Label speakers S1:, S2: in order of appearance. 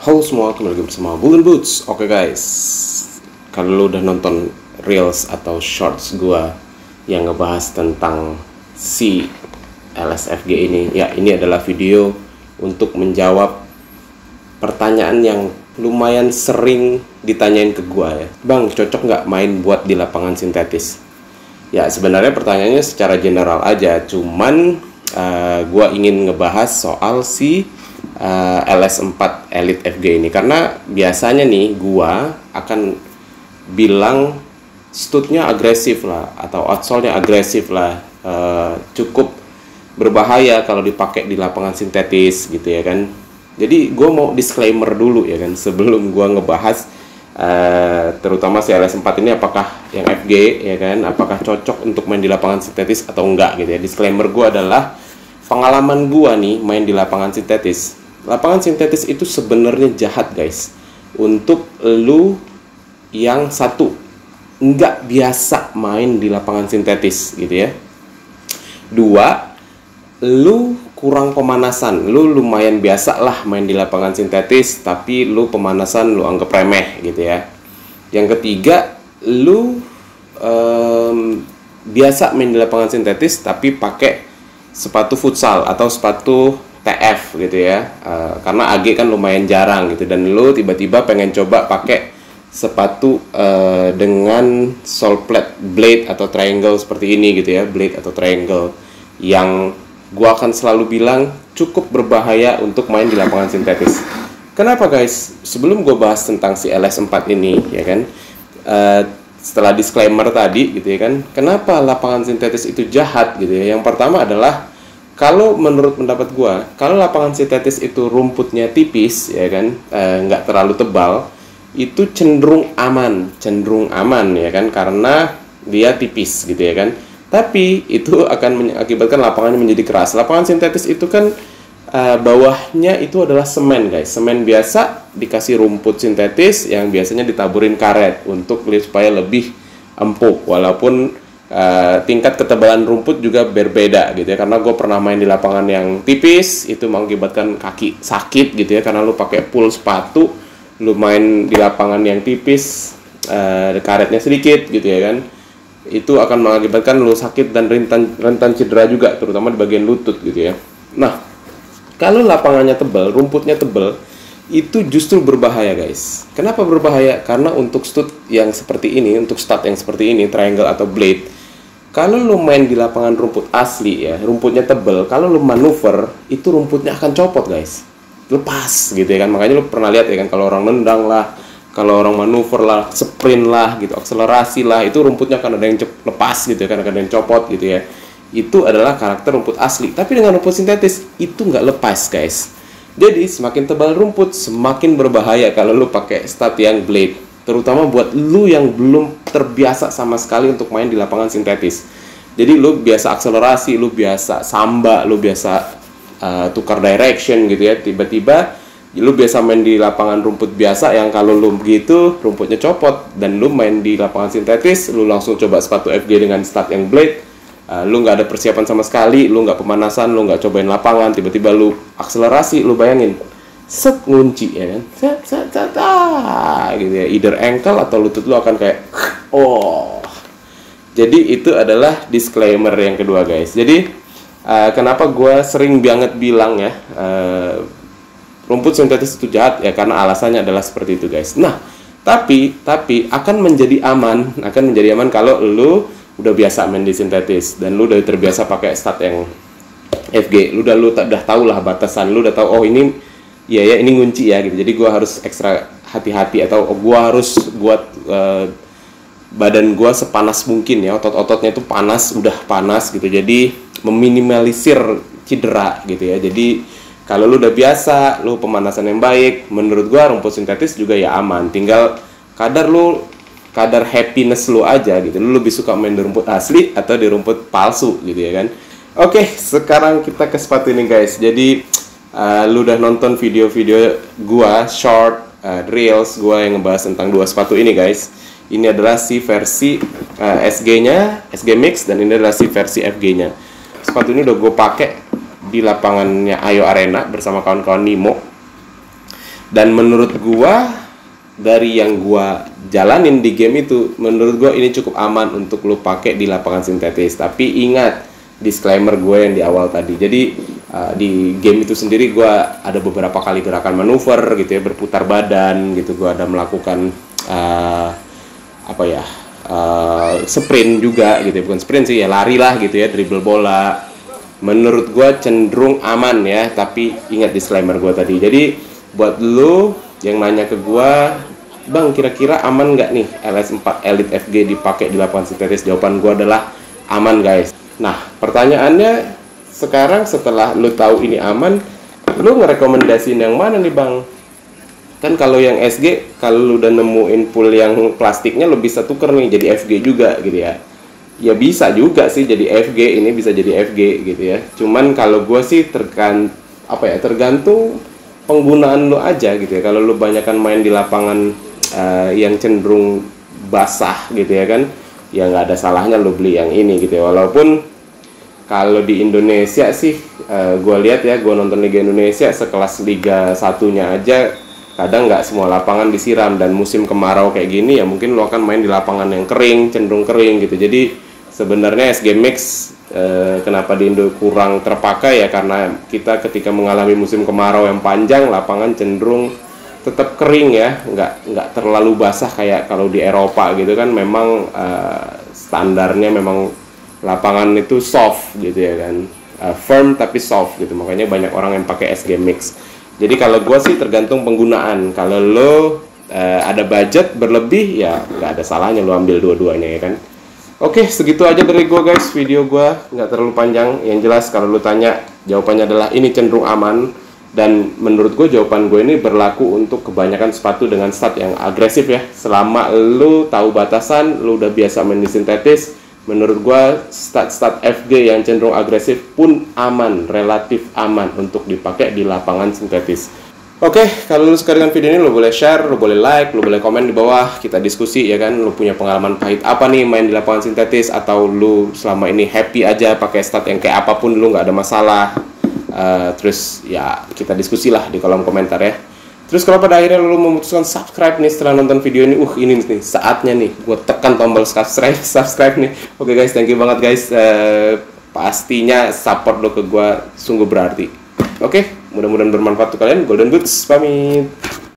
S1: Halo semua, kembali lagi bersama Bullen Boots. Oke guys, kalau lu udah nonton reels atau shorts gua yang ngebahas tentang si LSFG ini, ya ini adalah video untuk menjawab pertanyaan yang lumayan sering ditanyain ke gua ya. Bang, cocok nggak main buat di lapangan sintetis? Ya sebenarnya pertanyaannya secara general aja, cuman gua ingin ngebahas soal si LS4 Elite FG ini, karena biasanya nih gua akan bilang studnya agresif lah atau outsole-nya agresif lah, cukup berbahaya kalau dipakai di lapangan sintetis gitu ya kan. Jadi gua mau disclaimer dulu ya kan sebelum gua ngebahas terutama si LS4 ini apakah yang FG ya kan, apakah cocok untuk main di lapangan sintetis atau enggak gitu ya. Disclaimer gua adalah pengalaman gua nih main di lapangan sintetis. Lapangan sintetis itu sebenarnya jahat guys, untuk lu yang satu nggak biasa main di lapangan sintetis gitu ya. Dua, lu kurang pemanasan, lu lumayan biasa lah main di lapangan sintetis tapi lu pemanasan lu anggap remeh gitu ya. Yang ketiga, lu biasa main di lapangan sintetis tapi pakai sepatu futsal atau sepatu TF gitu ya, karena AG kan lumayan jarang gitu, dan lu tiba-tiba pengen coba pakai sepatu dengan sole plate blade atau triangle seperti ini gitu ya, blade atau triangle, yang gua akan selalu bilang cukup berbahaya untuk main di lapangan sintetis. Kenapa guys? Sebelum gua bahas tentang si LS4 ini ya kan, setelah disclaimer tadi gitu ya kan, kenapa lapangan sintetis itu jahat gitu ya. Yang pertama adalah, kalau menurut pendapat gua, kalau lapangan sintetis itu rumputnya tipis ya kan, nggak terlalu tebal, itu cenderung aman ya kan, karena dia tipis gitu ya kan. Tapi itu akan mengakibatkan lapangannya menjadi keras. Lapangan sintetis itu kan bawahnya itu adalah semen guys, semen biasa dikasih rumput sintetis yang biasanya ditaburin karet untuk supaya lebih empuk, walaupun tingkat ketebalan rumput juga berbeda gitu ya, karena gue pernah main di lapangan yang tipis itu mengakibatkan kaki sakit gitu ya, karena lu pakai full sepatu, lu main di lapangan yang tipis, karetnya sedikit gitu ya kan, itu akan mengakibatkan lu sakit dan rentan cedera juga, terutama di bagian lutut gitu ya. Nah, kalau lapangannya tebal, rumputnya tebal, itu justru berbahaya guys. Kenapa berbahaya? Karena untuk stud yang seperti ini, untuk stud yang seperti ini, triangle atau blade, kalau lu main di lapangan rumput asli ya, rumputnya tebal, kalau lu manuver, itu rumputnya akan copot guys, lepas gitu ya kan. Makanya lu pernah lihat ya kan, kalau orang nendang lah, kalau orang manuver lah, sprint lah gitu, akselerasi lah, itu rumputnya akan ada yang lepas gitu ya kan, ada yang copot gitu ya. Itu adalah karakter rumput asli. Tapi dengan rumput sintetis itu nggak lepas guys. Jadi semakin tebal rumput semakin berbahaya kalau lu pakai stud yang blade, terutama buat lu yang belum terbiasa sama sekali untuk main di lapangan sintetis. Jadi lu biasa akselerasi, lu biasa samba, lu biasa tukar direction gitu ya, tiba-tiba lu biasa main di lapangan rumput biasa yang kalau lu begitu rumputnya copot, dan lu main di lapangan sintetis, lu langsung coba sepatu FG dengan stud yang blade, lu nggak ada persiapan sama sekali, lu nggak pemanasan, lu nggak cobain lapangan, tiba-tiba lu akselerasi, lu bayangin set ngunci ya kan, set gitu ya, either ankle atau lutut lu akan kayak oh. Jadi itu adalah disclaimer yang kedua guys. Jadi kenapa gue sering banget bilang ya rumput sintetis itu jahat ya, karena alasannya adalah seperti itu guys. Nah tapi akan menjadi aman kalau lu udah biasa main di sintetis dan lu udah terbiasa pakai stud yang FG, lu udah tahu lah batasan, lu udah tahu oh ini ya ini ngunci ya gitu. Jadi gua harus ekstra hati-hati, atau gua harus buat badan gua sepanas mungkin ya, otot-ototnya itu udah panas gitu. Jadi meminimalisir cedera gitu ya. Jadi kalau lu udah biasa, lu pemanasan yang baik, menurut gua rumput sintetis juga ya aman. Tinggal kadar happiness lu aja gitu. Lu lebih suka main di rumput asli atau di rumput palsu gitu ya kan. Oke, sekarang kita ke sepatu ini guys. Jadi lu udah nonton video-video gua short reels gua yang ngebahas tentang dua sepatu ini guys. Ini adalah si versi SG-nya, SG Mix, dan ini adalah si versi FG-nya. Sepatu ini udah gue pakai di lapangannya Ayo Arena bersama kawan-kawan Nimo. Dan menurut gua, dari yang gua jalanin di game itu, menurut gua ini cukup aman untuk lu pakai di lapangan sintetis. Tapi ingat disclaimer gue yang di awal tadi. Jadi di game itu sendiri gue ada beberapa kali gerakan manuver gitu ya, berputar badan gitu. Gue ada melakukan sprint juga gitu ya. Bukan sprint sih ya, lari lah gitu ya, dribble bola. Menurut gue cenderung aman ya, tapi ingat disclaimer gue tadi. Jadi buat lu yang nanya ke gue, Bang, kira-kira aman nggak nih LS4 Elite FG dipakai di lapangan sintetis? Jawaban gue adalah aman, guys. Nah, pertanyaannya sekarang setelah lu tahu ini aman, lu ngerekomendasiin yang mana nih, Bang? Kan kalau yang SG, kalau lu udah nemuin pool yang plastiknya, lu bisa tuker nih jadi FG juga gitu ya. Ya bisa juga sih jadi FG, ini bisa jadi FG gitu ya. Cuman kalau gue sih tergantung penggunaan lu aja gitu ya. Kalau lu banyakan main di lapangan yang cenderung basah gitu ya kan, ya nggak ada salahnya lo beli yang ini gitu ya. Walaupun kalau di Indonesia sih gue lihat ya, gue nonton Liga Indonesia sekelas Liga 1-nya aja kadang nggak semua lapangan disiram, dan musim kemarau kayak gini ya mungkin lo akan main di lapangan yang kering, cenderung kering gitu. Jadi sebenarnya SG Mix kenapa di Indo kurang terpakai ya, karena kita ketika mengalami musim kemarau yang panjang, lapangan cenderung tetap kering ya, nggak terlalu basah kayak kalau di Eropa gitu kan. Memang standarnya memang lapangan itu soft gitu ya kan, firm tapi soft gitu, makanya banyak orang yang pakai SG Mix. Jadi kalau gue sih tergantung penggunaan. Kalau lo ada budget berlebih ya nggak ada salahnya lo ambil dua-duanya ya kan. Oke, segitu aja dari gue guys, video gue nggak terlalu panjang. Yang jelas kalau lo tanya, jawabannya adalah ini cenderung aman. Dan menurut gue jawaban gue ini berlaku untuk kebanyakan sepatu dengan stat yang agresif ya. Selama lu tahu batasan, lu udah biasa main di sintetis, menurut gue stat-stat FG yang cenderung agresif pun aman, relatif aman untuk dipakai di lapangan sintetis. Oke, kalau lu suka dengan video ini, lu boleh share, lu boleh like, lu boleh komen di bawah, kita diskusi ya kan. Lu punya pengalaman pahit apa nih main di lapangan sintetis, atau lu selama ini happy aja pakai stat yang kayak apapun, lu nggak ada masalah. Terus ya kita diskusi lah di kolom komentar ya. Terus kalau pada akhirnya lu memutuskan subscribe nih setelah nonton video ini, ini nih saatnya nih gue tekan tombol subscribe nih. Oke guys, thank you banget guys. Pastinya support lo ke gue sungguh berarti. Oke, mudah-mudahan bermanfaat untuk kalian. Golden Boots pamit.